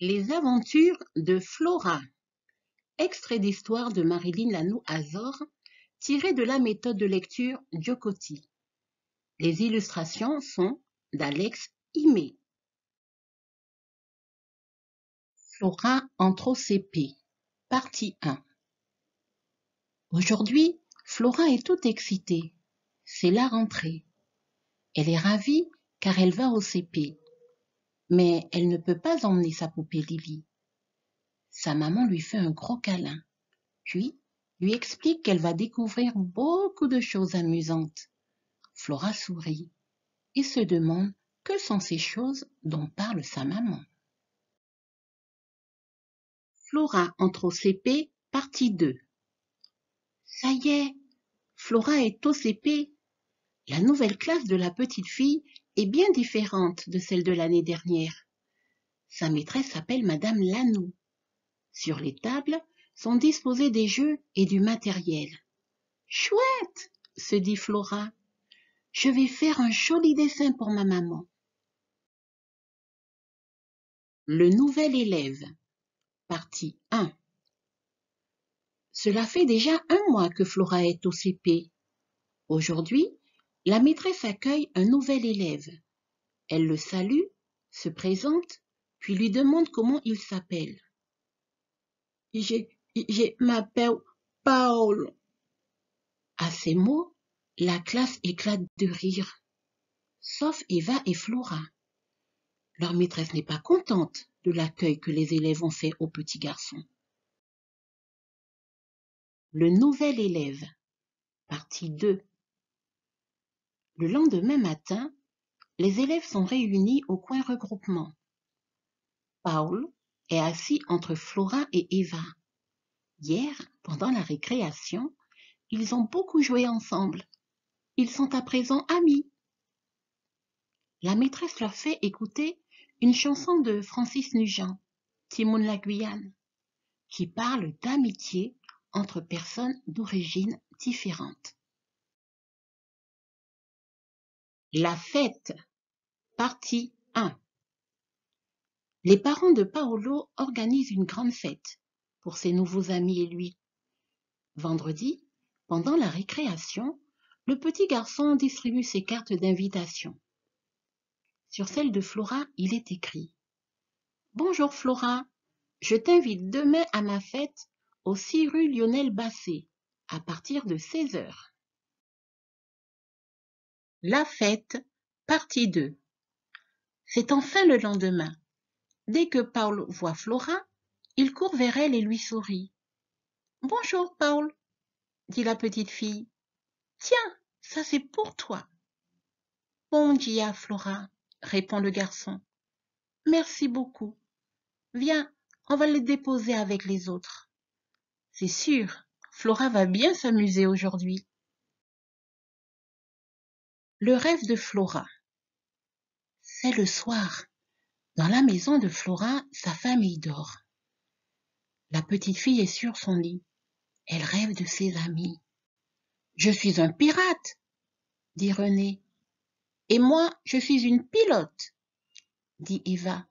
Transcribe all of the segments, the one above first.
Les aventures de Flora. Extrait d'histoire de Marilyn Lanou-Azor, tiré de la méthode de lecture Djokoti. Les illustrations sont d'Alex Imé. Flora entre au CP, partie 1. Aujourd'hui, Flora est toute excitée. C'est la rentrée. Elle est ravie car elle va au CP. Mais elle ne peut pas emmener sa poupée Lily. Sa maman lui fait un gros câlin, puis lui explique qu'elle va découvrir beaucoup de choses amusantes. Flora sourit et se demande que sont ces choses dont parle sa maman. Flora entre au CP, partie 2. Ça y est, Flora est au CP. La nouvelle classe de la petite fille est bien différente de celle de l'année dernière. Sa maîtresse s'appelle Madame Lanou. Sur les tables sont disposés des jeux et du matériel. Chouette, se dit Flora. Je vais faire un joli dessin pour ma maman. Le nouvel élève, partie 1. Cela fait déjà un mois que Flora est au CP. Aujourd'hui, la maîtresse accueille un nouvel élève. Elle le salue, se présente, puis lui demande comment il s'appelle. Je m'appelle Paul. À ces mots, la classe éclate de rire, sauf Eva et Flora. Leur maîtresse n'est pas contente de l'accueil que les élèves ont fait au petit garçon. Le nouvel élève, partie 2. Le lendemain matin, les élèves sont réunis au coin regroupement. Paul est assis entre Flora et Eva. Hier, pendant la récréation, ils ont beaucoup joué ensemble. Ils sont à présent amis. La maîtresse leur fait écouter une chanson de Francis Nugent, Timoun la Guyane, qui parle d'amitié entre personnes d'origine différentes. La fête, partie 1. Les parents de Paolo organisent une grande fête pour ses nouveaux amis et lui. Vendredi, pendant la récréation, le petit garçon distribue ses cartes d'invitation. Sur celle de Flora, il est écrit « Bonjour Flora, je t'invite demain à ma fête au 6 rue Lionel Basset, à partir de 16 heures. » La fête, partie 2. C'est enfin le lendemain. Dès que Paul voit Flora, il court vers elle et lui sourit. « Bonjour Paul, dit la petite fille. Tiens, ça c'est pour toi. Bon dia, Flora, répond le garçon. Merci beaucoup. Viens, on va le déposer avec les autres. C'est sûr, Flora va bien s'amuser aujourd'hui. Le rêve de Flora. C'est le soir. Dans la maison de Flora, sa famille dort. La petite fille est sur son lit. Elle rêve de ses amis. Je suis un pirate, dit René. Et moi, je suis une pilote, dit Eva.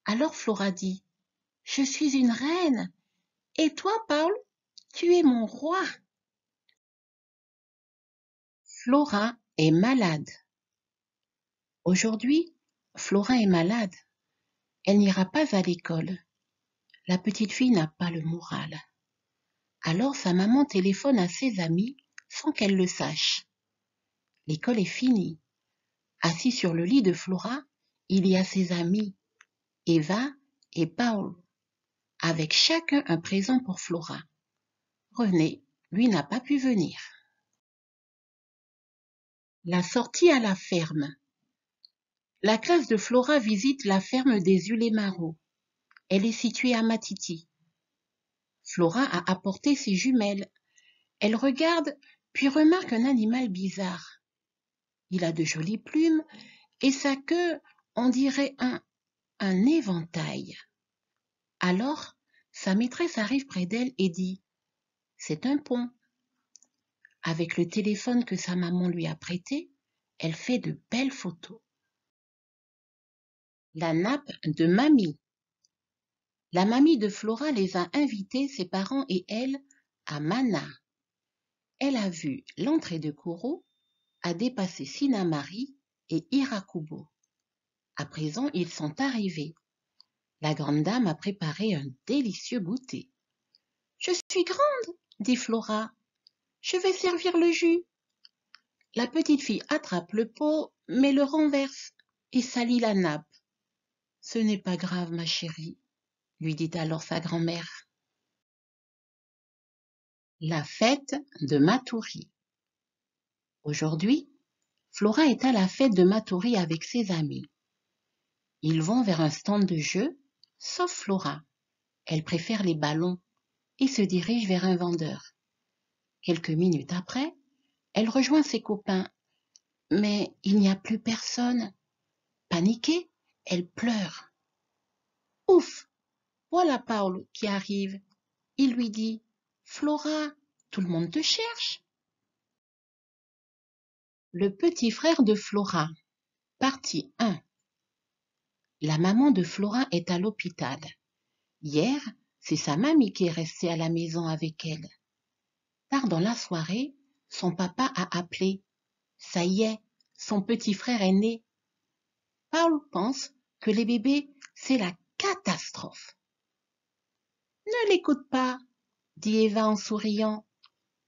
Alors Flora dit, je suis une reine. Et toi, Paul, tu es mon roi. Flora est malade. Aujourd'hui, Flora est malade. Elle n'ira pas à l'école. La petite fille n'a pas le moral. Alors sa maman téléphone à ses amis sans qu'elle le sache. L'école est finie. Assis sur le lit de Flora, il y a ses amis, Eva et Paul, avec chacun un présent pour Flora. René, lui, n'a pas pu venir. La sortie à la ferme. La classe de Flora visite la ferme des Ulémaros. Elle est située à Matiti. Flora a apporté ses jumelles. Elle regarde, puis remarque un animal bizarre. Il a de jolies plumes et sa queue, on dirait un éventail. Alors, sa maîtresse arrive près d'elle et dit « C'est un pont ». Avec le téléphone que sa maman lui a prêté, elle fait de belles photos. La nappe de mamie. La mamie de Flora les a invités, ses parents et elle, à Mana. Elle a vu l'entrée de Koro, a dépassé Sinamari et Hirakubo. À présent, ils sont arrivés. La grande dame a préparé un délicieux goûter. « Je suis grande, dit Flora. Je vais servir le jus. » La petite fille attrape le pot, mais le renverse et salit la nappe. « Ce n'est pas grave, ma chérie, » lui dit alors sa grand-mère. La fête de Maturi. Aujourd'hui, Flora est à la fête de Maturi avec ses amis. Ils vont vers un stand de jeux, sauf Flora. Elle préfère les ballons et se dirige vers un vendeur. Quelques minutes après, elle rejoint ses copains, mais il n'y a plus personne. Paniquée, elle pleure. Ouf! Voilà Paul qui arrive. Il lui dit « Flora, tout le monde te cherche. » Le petit frère de Flora, partie 1. La maman de Flora est à l'hôpital. Hier, c'est sa mamie qui est restée à la maison avec elle. Tard dans la soirée, son papa a appelé. Ça y est, son petit frère est né. Paul pense que les bébés, c'est la catastrophe. Ne l'écoute pas, dit Eva en souriant.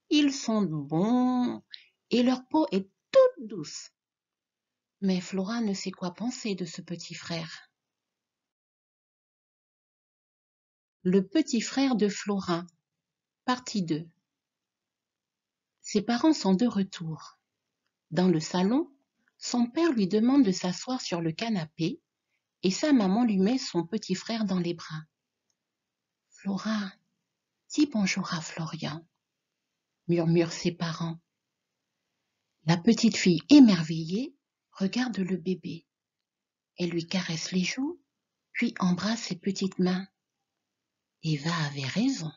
Ils sont bons et leur peau est toute douce. Mais Flora ne sait quoi penser de ce petit frère. Le petit frère de Flora, partie 2. Ses parents sont de retour. Dans le salon, son père lui demande de s'asseoir sur le canapé et sa maman lui met son petit frère dans les bras. « Flora, dis bonjour à Florian, » murmurent ses parents. La petite fille émerveillée regarde le bébé. Elle lui caresse les joues, puis embrasse ses petites mains. Eva avait raison.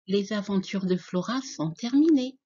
Les aventures de Flora sont terminées.